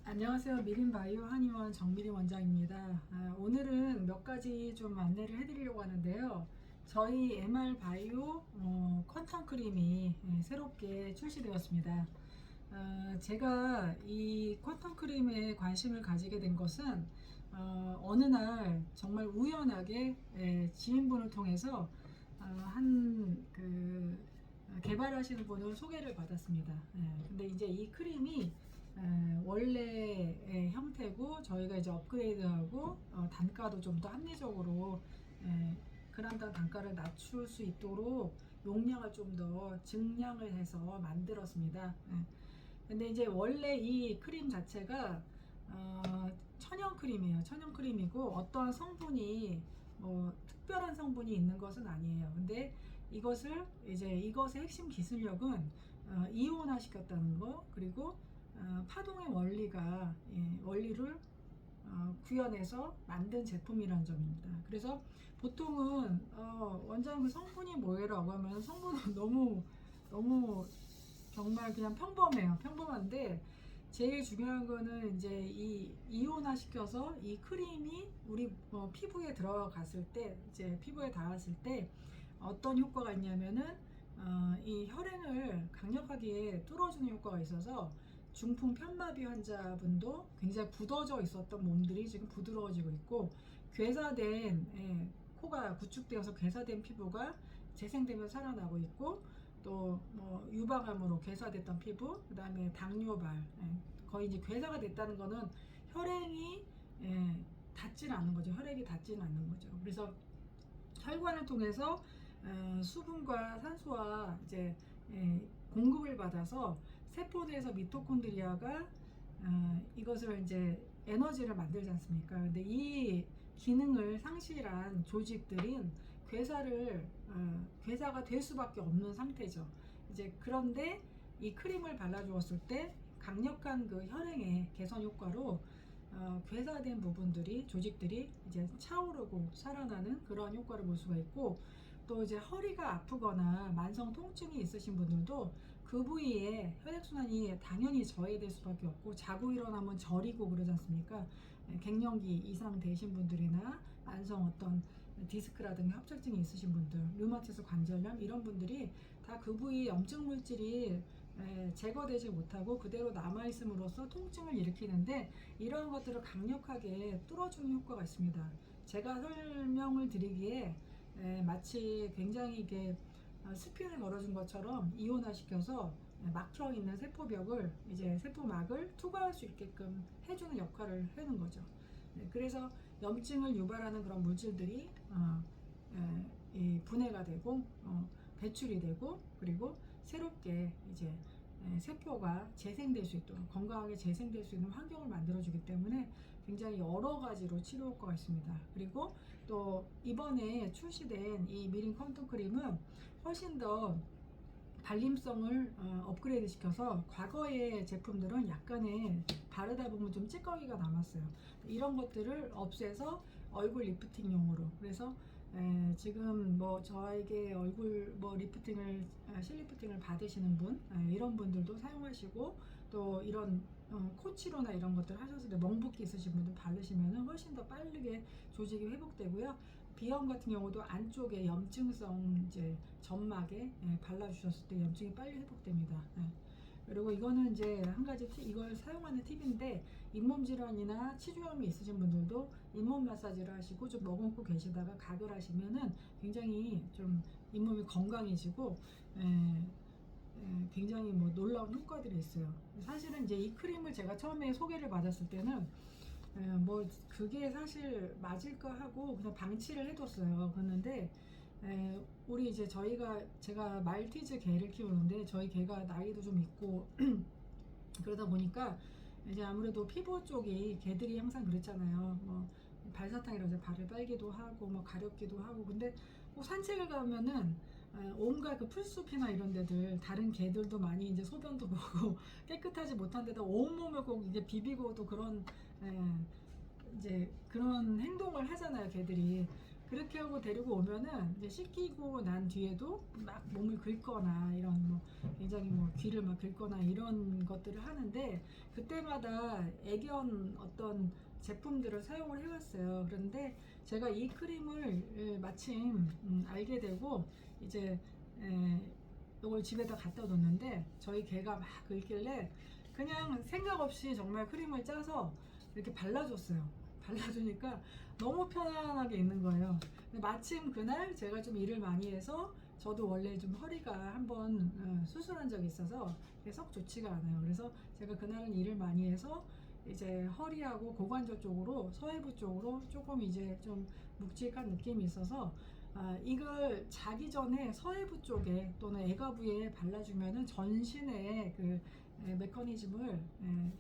안녕하세요. 미림바이오 한의원 정미림 원장입니다. 오늘은 몇 가지 좀 안내를 해드리려고 하는데요. 저희 MR바이오 퀀텀 크림이 새롭게 출시되었습니다. 제가 이 퀀텀 크림에 관심을 가지게 된 것은 어느 날 정말 우연하게 지인분을 통해서 개발하시는 분을 소개를 받았습니다. 근데 이제 이 크림이 원래의 형태고 저희가 이제 업그레이드하고 단가도 좀 더 합리적으로 그람당 단가를 낮출 수 있도록 용량을 좀 더 증량을 해서 만들었습니다. 근데 이제 원래 이 크림 자체가 천연 크림이에요. 천연 크림이고 어떠한 성분이 특별한 성분이 있는 것은 아니에요. 근데 이것의 핵심 기술력은 이온화 시켰다는 거, 그리고 파동의 원리를 구현해서 만든 제품이라는 점입니다. 그래서 보통은 원장님 그 성분이 뭐예요라고 하면 성분은 너무 정말 그냥 평범해요. 평범한데 제일 중요한 거는 이제 이 이온화 시켜서 이 크림이 우리 피부에 들어갔을 때, 이제 피부에 닿았을 때 어떤 효과가 있냐면은 이 혈행을 강력하게 뚫어주는 효과가 있어서 중풍 편마비 환자분도 굉장히 굳어져 있었던 몸들이 지금 부드러워지고 있고, 코가 구축되어서 괴사된 피부가 재생되며 살아나고 있고, 또 뭐 유방암으로 괴사됐던 피부, 그 다음에 당뇨발, 거의 이제 괴사가 됐다는 거는 혈행이 닿지는 않는 거죠. 혈액이 닿지는 않는 거죠. 그래서 혈관을 통해서 수분과 산소와 이제 공급을 받아서 세포 내에서 미토콘드리아가 이것을 이제 에너지를 만들지 않습니까? 근데 이 기능을 상실한 조직들인 괴사가 될 수밖에 없는 상태죠. 이제 그런데 이 크림을 발라주었을 때 강력한 그 혈행의 개선 효과로 괴사된 조직들이 이제 차오르고 살아나는 그러한 효과를 볼 수가 있고, 또 이제 허리가 아프거나 만성 통증이 있으신 분들도 그 부위에 혈액순환이 당연히 저해될 수밖에 없고, 자고 일어나면 저리고 그러지 않습니까? 갱년기 이상 되신 분들이나 만성 어떤 디스크라든가 협착증이 있으신 분들, 류마티스 관절염 이런 분들이 다 그 부위 염증 물질이 제거되지 못하고 그대로 남아있음으로써 통증을 일으키는데, 이러한 것들을 강력하게 뚫어주는 효과가 있습니다. 제가 설명을 드리기에 마치 굉장히 이게 스핀을 걸어준 것처럼 이온화시켜서 막혀있는 세포벽을, 이제 세포막을 투과할 수 있게끔 해주는 역할을 하는 거죠. 그래서 염증을 유발하는 그런 물질들이 분해가 되고 배출이 되고, 그리고 새롭게 이제 세포가 재생될 수 있도록, 건강하게 재생될 수 있는 환경을 만들어주기 때문에 굉장히 여러 가지로 치료 효과가 있습니다. 그리고 또 이번에 출시된 이 미림 퀀텀 크림은 훨씬 더 발림성을 업그레이드 시켜서, 과거의 제품들은 약간의 바르다 보면 좀 찌꺼기가 남았어요. 이런 것들을 없애서 얼굴 리프팅용으로, 그래서 지금 뭐 저에게 얼굴 실리프팅을 받으시는 분, 이런 분들도 사용하시고, 또 이런 코치로나 이런 것들 하셨을 때 멍붓기 있으신 분들 바르시면 훨씬 더 빠르게 조직이 회복되고요. 비염 같은 경우도 안쪽에 염증성 이제 점막에 발라주셨을 때 염증이 빨리 회복됩니다. 그리고 이거는 이제 한 가지 이걸 사용하는 팁인데, 잇몸 질환이나 치주염이 있으신 분들도 잇몸 마사지를 하시고 좀 머금고 계시다가 각을 하시면은 굉장히 좀 잇몸이 건강해지고 굉장히 뭐 놀라운 효과들이 있어요. 사실은 이제 이 크림을 제가 처음에 소개를 받았을 때는 뭐 그게 사실 맞을까 하고 그냥 방치를 해뒀어요. 그런데 우리 이제 제가 말티즈 개를 키우는데, 저희 개가 나이도 좀 있고 그러다 보니까 이제 아무래도 피부 쪽이, 개들이 항상 그랬잖아요. 뭐 발사탕이라고 이제 발을 빨기도 하고 뭐 가렵기도 하고. 근데 뭐 산책을 가면은 온갖 그 풀숲이나 이런 데들, 다른 개들도 많이 이제 소변도 보고 깨끗하지 못한 데다 온몸을 꼭 이제 비비고 또 그런 이제 그런 행동을 하잖아요, 개들이. 그렇게 하고 데리고 오면은 이제 씻기고 난 뒤에도 막 몸을 긁거나 이런 뭐 굉장히 뭐 귀를 막 긁거나 이런 것들을 하는데 그때마다 애견 어떤 제품들을 사용을 해왔어요. 그런데 제가 이 크림을 마침 알게 되고 이제 이걸 집에다 갖다 뒀는데 저희 개가 막 긁길래 그냥 생각 없이 정말 크림을 짜서 이렇게 발라줬어요. 발라주니까 너무 편안하게 있는 거예요. 근데 마침 그날 제가 좀 일을 많이 해서 저도 원래 좀 허리가 한번 수술한 적이 있어서 썩 좋지가 않아요. 그래서 제가 그날은 일을 많이 해서 이제 허리하고 고관절 쪽으로 서해부 쪽으로 조금 이제 좀 묵직한 느낌이 있어서 이걸 자기 전에 서해부 쪽에 또는 애가부에 발라주면은 전신의 그 메커니즘을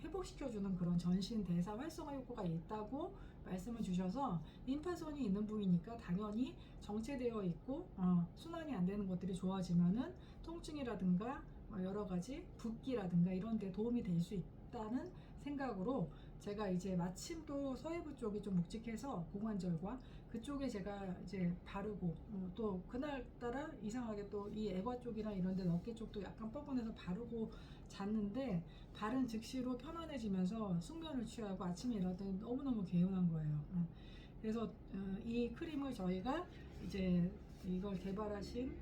회복시켜주는 그런 전신 대사 활성화 효과가 있다고 말씀을 주셔서 림파선이 있는 부위니까 당연히 정체되어 있고 순환이 안 되는 것들이 좋아지면은 통증이라든가 여러 가지 붓기라든가 이런 데 도움이 될 수 있다는 생각으로 제가 이제 마침 또 서해부 쪽이 좀 묵직해서 고관절과 그쪽에 제가 이제 바르고 또 그날따라 이상하게 또 이 애과 쪽이나 이런 데 어깨 쪽도 약간 뻐근해서 바르고 잤는데 바른 즉시로 편안해지면서 숙면을 취하고 아침에 일어났더니 너무너무 개운한 거예요. 그래서 이 크림을 저희가 이제 이걸 개발하신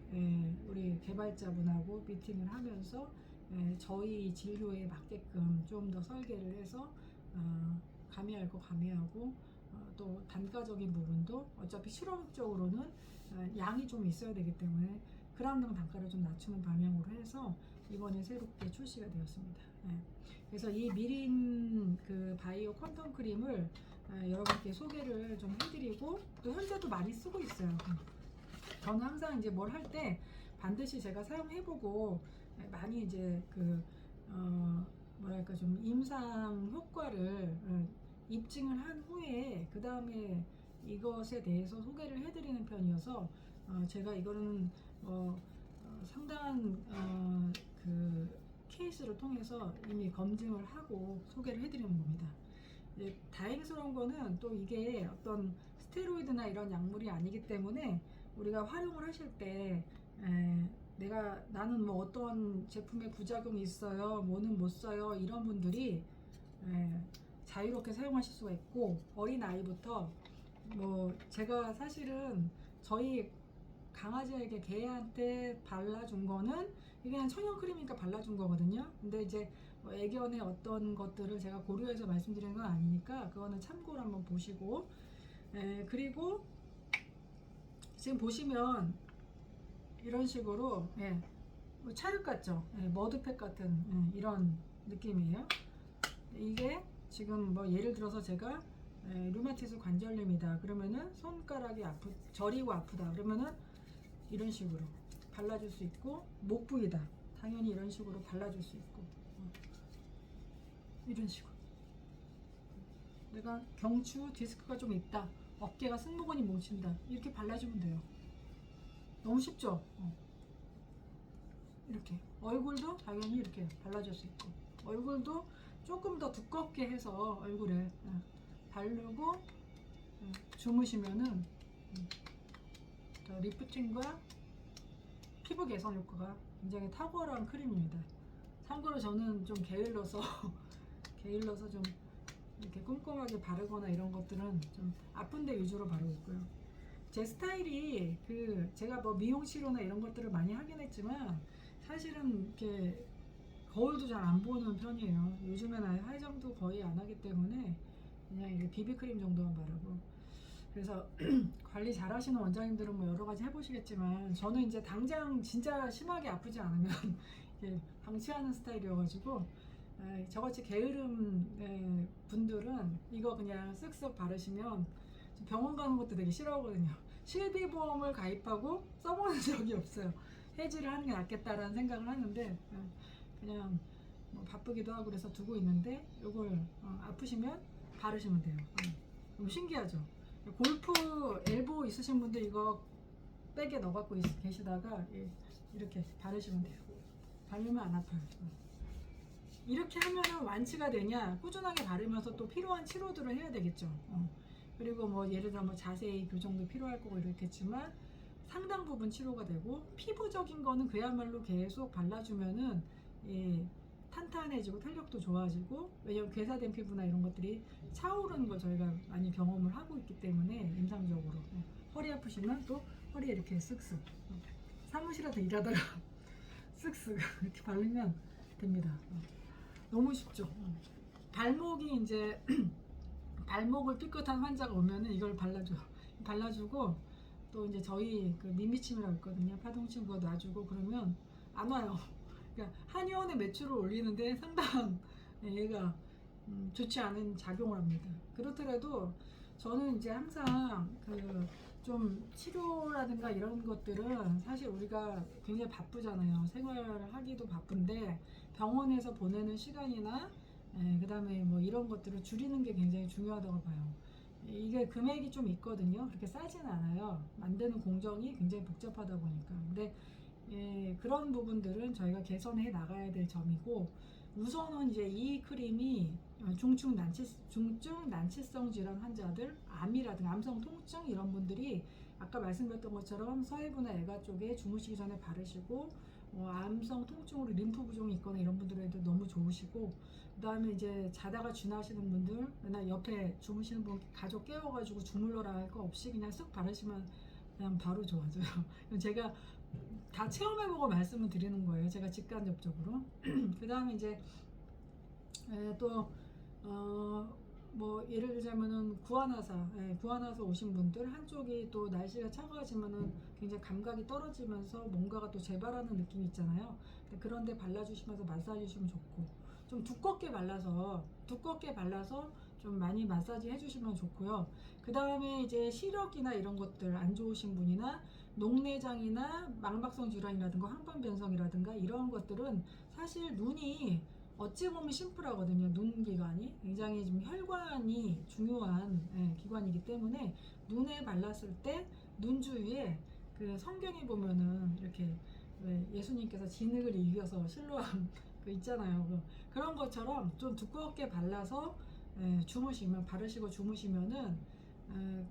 우리 개발자분하고 미팅을 하면서 저희 진료에 맞게끔 좀 더 설계를 해서 가미할 거 가미하고 또 단가적인 부분도 어차피 실험적으로는 양이 좀 있어야 되기 때문에 그람당 단가를 좀 낮추는 방향으로 해서 이번에 새롭게 출시가 되었습니다. 그래서 이 미린 그 바이오 컨텀 크림을 여러분께 소개를 좀 해드리고 또 현재도 많이 쓰고 있어요. 저는 항상 이제 뭘 할 때 반드시 제가 사용해보고 많이 이제 그 뭐랄까 좀 임상 효과를 입증을 한 후에 그 다음에 이것에 대해서 소개를 해드리는 편이어서 제가 이거는 상당한 그 케이스를 통해서 이미 검증을 하고 소개를 해드리는 겁니다. 다행스러운 거는 또 이게 어떤 스테로이드나 이런 약물이 아니기 때문에 우리가 활용을 하실 때 나는 뭐 어떤 제품에 부작용이 있어요, 뭐는 못 써요 이런 분들이 자유롭게 사용하실 수가 있고 어린 아이부터 뭐 제가 사실은 저희 강아지에게 개한테 발라준 거는 이게 그냥 천연 크림이니까 발라준 거거든요. 근데 이제 뭐 애견의 어떤 것들을 제가 고려해서 말씀드리는 건 아니니까 그거는 참고로 한번 보시고 그리고 지금 보시면 이런 식으로 뭐 찰흙 같죠? 머드팩 같은 이런 느낌이에요. 이게 지금 뭐 예를 들어서 제가 류마티스 관절염이다 그러면은 손가락이 저리고 아프다 그러면은 이런 식으로 발라줄 수 있고 목 부위다 당연히 이런 식으로 발라줄 수 있고 이런 식으로 내가 경추 디스크가 좀 있다 어깨가 승모근이 뭉친다 이렇게 발라주면 돼요. 너무 쉽죠? 이렇게 얼굴도 당연히 이렇게 발라줄 수 있고 얼굴도 조금 더 두껍게 해서 얼굴에 바르고 주무시면은 더 리프팅과 피부 개선 효과가 굉장히 탁월한 크림입니다. 참고로 저는 좀 게을러서 좀 이렇게 꼼꼼하게 바르거나 이런 것들은 좀 아픈데 위주로 바르고 있고요. 제 스타일이 제가 뭐 미용 치료나 이런 것들을 많이 하긴 했지만 사실은 이렇게 거울도 잘 안 보는 편이에요. 요즘에는 화장도 거의 안 하기 때문에 그냥 이렇게 비비크림 정도만 바르고 그래서 관리 잘 하시는 원장님들은 뭐 여러 가지 해보시겠지만 저는 이제 당장 진짜 심하게 아프지 않으면 방치하는 스타일이어가지고 저같이 게으름 분들은 이거 그냥 쓱쓱 바르시면 병원 가는 것도 되게 싫어하거든요. 실비보험을 가입하고 써보는 적이 없어요. 해지를 하는 게 낫겠다라는 생각을 하는데 그냥 뭐 바쁘기도 하고 그래서 두고 있는데 이걸 아프시면 바르시면 돼요. 너무 신기하죠? 골프 엘보 있으신 분들 이거 백에 넣어갖고 계시다가 이렇게 바르시면 돼요. 바르면 안 아파요. 이렇게 하면은 완치가 되냐? 꾸준하게 바르면서 또 필요한 치료들을 해야 되겠죠. 그리고 뭐 예를 들어 뭐 자세히 교정도 필요할 거고 이렇겠지만 상당 부분 치료가 되고, 피부적인 거는 그야말로 계속 발라주면은 예, 탄탄해지고 탄력도 좋아지고, 왜냐면 괴사된 피부나 이런 것들이 차오르는 걸 저희가 많이 경험을 하고 있기 때문에 임상적으로. 허리 아프시면 또 허리에 이렇게 쓱쓱, 사무실에서 일하다가 쓱쓱 이렇게 바르면 됩니다. 너무 쉽죠. 발목이 이제 발목을 삐끗한 환자가 오면은 이걸 발라주고, 또 이제 저희 그 민미침이라고 있거든요. 파동침 그거 놔주고 그러면 안 와요. 그러니까 한의원의 매출을 올리는데 상당 얘가 좋지 않은 작용을 합니다. 그렇더라도 저는 이제 항상 그 좀 치료라든가 이런 것들은 사실 우리가 굉장히 바쁘잖아요. 생활을 하기도 바쁜데 병원에서 보내는 시간이나 그 다음에 뭐 이런 것들을 줄이는 게 굉장히 중요하다고 봐요. 이게 금액이 좀 있거든요. 그렇게 싸지는 않아요. 만드는 공정이 굉장히 복잡하다 보니까. 근데 그런 부분들은 저희가 개선해 나가야 될 점이고, 우선은 이제 이 크림이 중증 난치성 질환 환자들, 암이라든가 암성 통증 이런 분들이 아까 말씀드렸던 것처럼 서해부나 애가 쪽에 주무시기 전에 바르시고, 암성 통증으로 림프 부종이 있거나 이런 분들에도 너무 좋으시고, 그 다음에 이제 자다가 쥐나시는 분들, 맨날 옆에 주무시는 분 가족 깨워가지고 주물러라 할 거 없이 그냥 쓱 바르시면 그냥 바로 좋아져요. 제가 다 체험해보고 말씀을 드리는 거예요. 제가 직간접적으로. 그 다음에 이제 또 뭐 예를 들자면은 구안와서 오신 분들, 한쪽이 또 날씨가 차가워지면은 굉장히 감각이 떨어지면서 뭔가가 또 재발하는 느낌이 있잖아요. 그런데 발라주시면서 마사지 해주시면 좋고, 좀 두껍게 발라서 좀 많이 마사지 해주시면 좋고요. 그 다음에 이제 시력이나 이런 것들 안 좋으신 분이나 녹내장이나 망막성 질환이라든가 황斑변성이라든가 이런 것들은 사실 눈이 어찌 보면 심플하거든요. 눈기관이 굉장히 좀 혈관이 중요한 기관이기 때문에 눈에 발랐을 때 눈 주위에 그 성경에 보면은 이렇게 예수님께서 진흙을 이겨서 실로암 그 있잖아요. 그런 것처럼 좀 두껍게 발라서 바르시고 주무시면은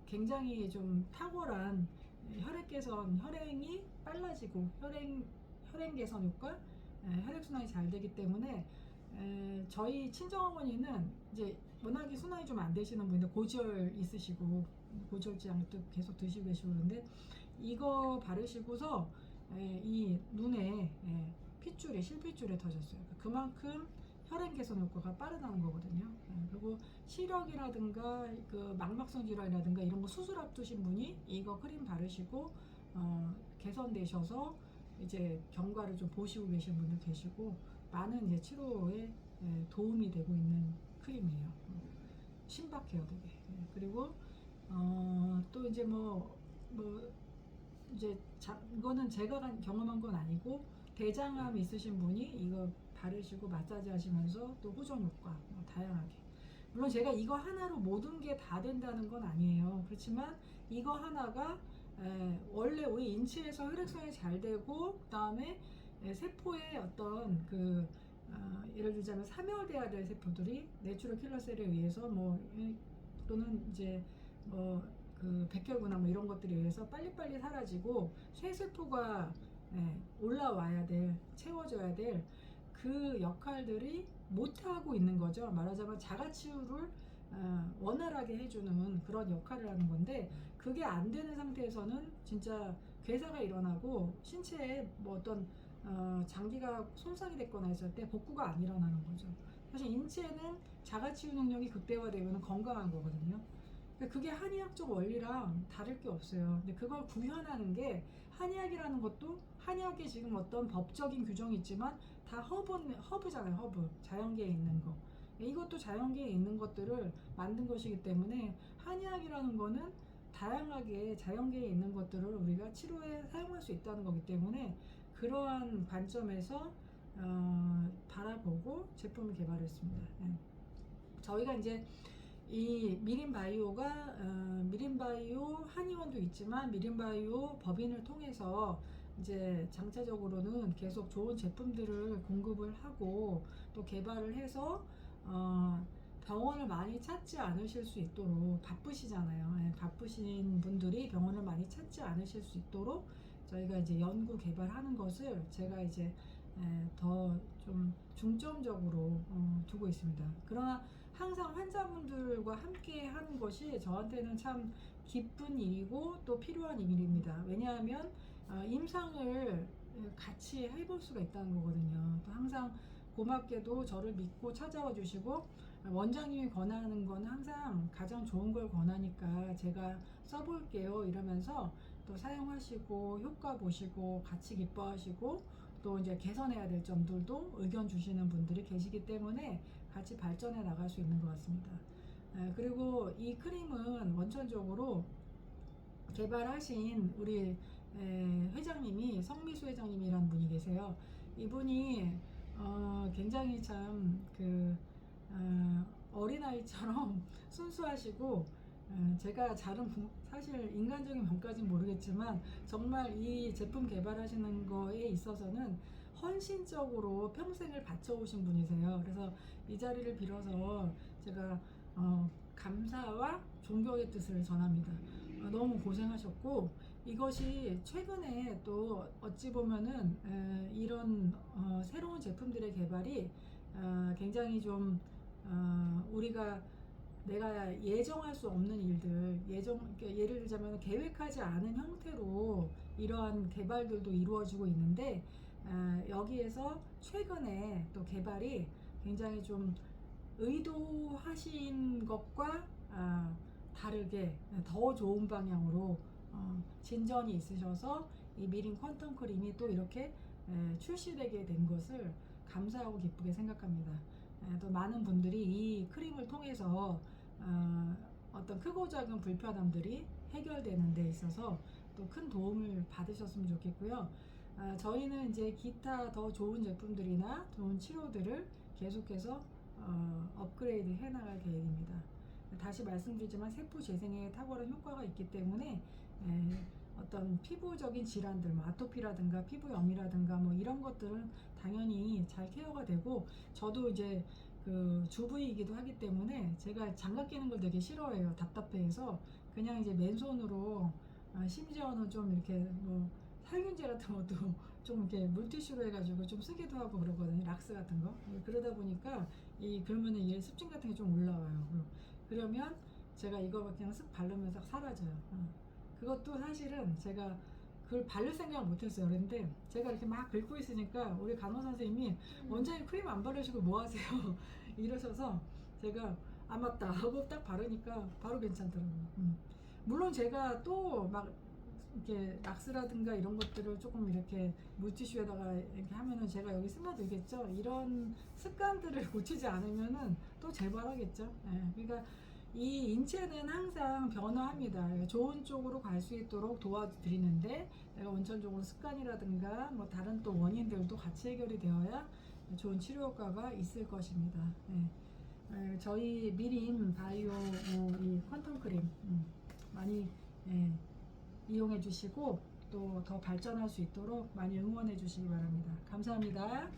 굉장히 좀 탁월한 혈액 개선, 혈행이 빨라지고 혈행 개선 효과, 혈액 순환이 잘 되기 때문에 저희 친정어머니는 이제 워낙에 순환이 좀 안 되시는 분인데 고지혈 있으시고 고지혈증도 계속 드시고 계시고 그런데 이거 바르시고서 이 눈에 실핏줄에 터졌어요. 그만큼 혈행 개선 효과가 빠르다는 거거든요. 그리고 시력이라든가 그 망막성 질환이라든가 이런 거 수술 앞두신 분이 이거 크림 바르시고 개선되셔서 이제 경과를 좀 보시고 계신 분들 계시고, 많은 이제 치료에 도움이 되고 있는 크림이에요. 신박해요, 되게. 그리고 또 이제 이제 이거는 제가 경험한 건 아니고 대장암 있으신 분이 이거 바르시고 마사지 하시면서 또 호전 효과 다양하게. 물론 제가 이거 하나로 모든 게 다 된다는 건 아니에요. 그렇지만 이거 하나가 원래 우리 인체에서 혈액순환이 잘 되고, 그 다음에 세포의 어떤 예를 들자면 사멸돼야 될 세포들이 내추럴 킬러셀에 의해서 또는 이제 그 백혈구나 이런 것들에 의해서 빨리빨리 사라지고 새 세포가 올라와야 될, 채워져야 될 그 역할들이 못하고 있는 거죠. 말하자면 자가치유를 원활하게 해주는 그런 역할을 하는 건데, 그게 안 되는 상태에서는 진짜 괴사가 일어나고 신체에 어떤 장기가 손상이 됐거나 했을 때 복구가 안 일어나는 거죠. 사실 인체는 자가치유 능력이 극대화되면 건강한 거거든요. 그게 한의학적 원리랑 다를 게 없어요. 근데 그걸 구현하는 게, 한의학이라는 것도 한의학에 지금 어떤 법적인 규정이 있지만 다 허브잖아요. 허브, 자연계에 있는 거. 이것도 자연계에 있는 것들을 만든 것이기 때문에 한의학이라는 거는 다양하게 자연계에 있는 것들을 우리가 치료에 사용할 수 있다는 거기 때문에, 그러한 관점에서 바라보고 제품을 개발했습니다. 저희가 이제 이 미림바이오가 미림바이오 한의원도 있지만 미림바이오 법인을 통해서 이제 장차적으로는 계속 좋은 제품들을 공급을 하고 또 개발을 해서 병원을 많이 많이 찾지 않으실 수 있도록 바쁘시잖아요. 예, 바쁘신 분들이 병원을 많이 찾지 않으실 수 있도록 저희가 이제 연구 개발하는 것을 제가 이제 더 좀 중점적으로 두고 있습니다. 그러나 항상 환자분들과 함께 하는 것이 저한테는 참 기쁜 일이고 또 필요한 일입니다. 왜냐하면 임상을 같이 해볼 수가 있다는 거거든요. 또 항상 고맙게도 저를 믿고 찾아와 주시고 원장님이 권하는 건 항상 가장 좋은 걸 권하니까 제가 써볼게요 이러면서 또 사용하시고 효과 보시고 같이 기뻐하시고 또 이제 개선해야 될 점들도 의견 주시는 분들이 계시기 때문에 같이 발전해 나갈 수 있는 것 같습니다. 그리고 이 크림은 원천적으로 개발하신 우리 회장님이 성미수 회장님이라는 분이 계세요. 이분이 굉장히 참 어린아이처럼 순수하시고 제가 사실 인간적인 면까지는 모르겠지만 정말 이 제품 개발하시는 거에 있어서는 헌신적으로 평생을 바쳐오신 분이세요. 그래서 이 자리를 빌어서 제가 감사와 존경의 뜻을 전합니다. 너무 고생하셨고 이것이 최근에 또 어찌 보면은 이런 새로운 제품들의 개발이 굉장히 좀 우리가 내가 예정할 수 없는 일들, 그러니까 예를 들자면 계획하지 않은 형태로 이러한 개발들도 이루어지고 있는데 여기에서 최근에 또 개발이 굉장히 좀 의도하신 것과 다르게 더 좋은 방향으로 진전이 있으셔서 이 미린 퀀텀 크림이 또 이렇게 출시되게 된 것을 감사하고 기쁘게 생각합니다. 또 많은 분들이 이 크림을 통해서 어떤 크고 작은 불편함들이 해결되는 데 있어서 또 큰 도움을 받으셨으면 좋겠고요. 저희는 이제 기타 더 좋은 제품들이나 좋은 치료들을 계속해서 업그레이드 해 나갈 계획입니다. 다시 말씀드리지만 세포 재생에 탁월한 효과가 있기 때문에 어떤 피부적인 질환들, 뭐 아토피라든가 피부염이라든가 뭐 이런 것들은 당연히 잘 케어가 되고 저도 이제 주부이기도 하기 때문에 제가 장갑 끼는 걸 되게 싫어해요. 답답해해서 그냥 이제 맨손으로 심지어는 좀 이렇게 뭐 살균제 같은 것도 좀 이렇게 물티슈로 해가지고 좀 쓰기도 하고 그러거든요. 락스 같은 거. 그러다 보니까 그러면은 이 습진 같은 게 좀 올라와요. 그러면 제가 이거 그냥 쓱 바르면서 사라져요. 그것도 사실은 제가 그걸 바를 생각을 못했어요. 그런데 제가 이렇게 막 긁고 있으니까 우리 간호 선생님이 원장님 크림 안 바르시고 뭐 하세요? 이러셔서 제가 맞다 하고 딱 바르니까 바로 괜찮더라고요. 물론 제가 또 막 이렇게 락스라든가 이런 것들을 조금 이렇게 물티슈에다가 이렇게 하면은 제가 여기 스며들겠죠. 이런 습관들을 고치지 않으면은 또 재발하겠죠. 그러니까 이 인체는 항상 변화합니다. 좋은 쪽으로 갈 수 있도록 도와드리는데 내가 원천적으로 습관이라든가 뭐 다른 또 원인들도 같이 해결이 되어야 좋은 치료 효과가 있을 것입니다. 저희 미림 바이오 이 퀀텀 크림 많이 이용해 주시고 또 더 발전할 수 있도록 많이 응원해 주시기 바랍니다. 감사합니다.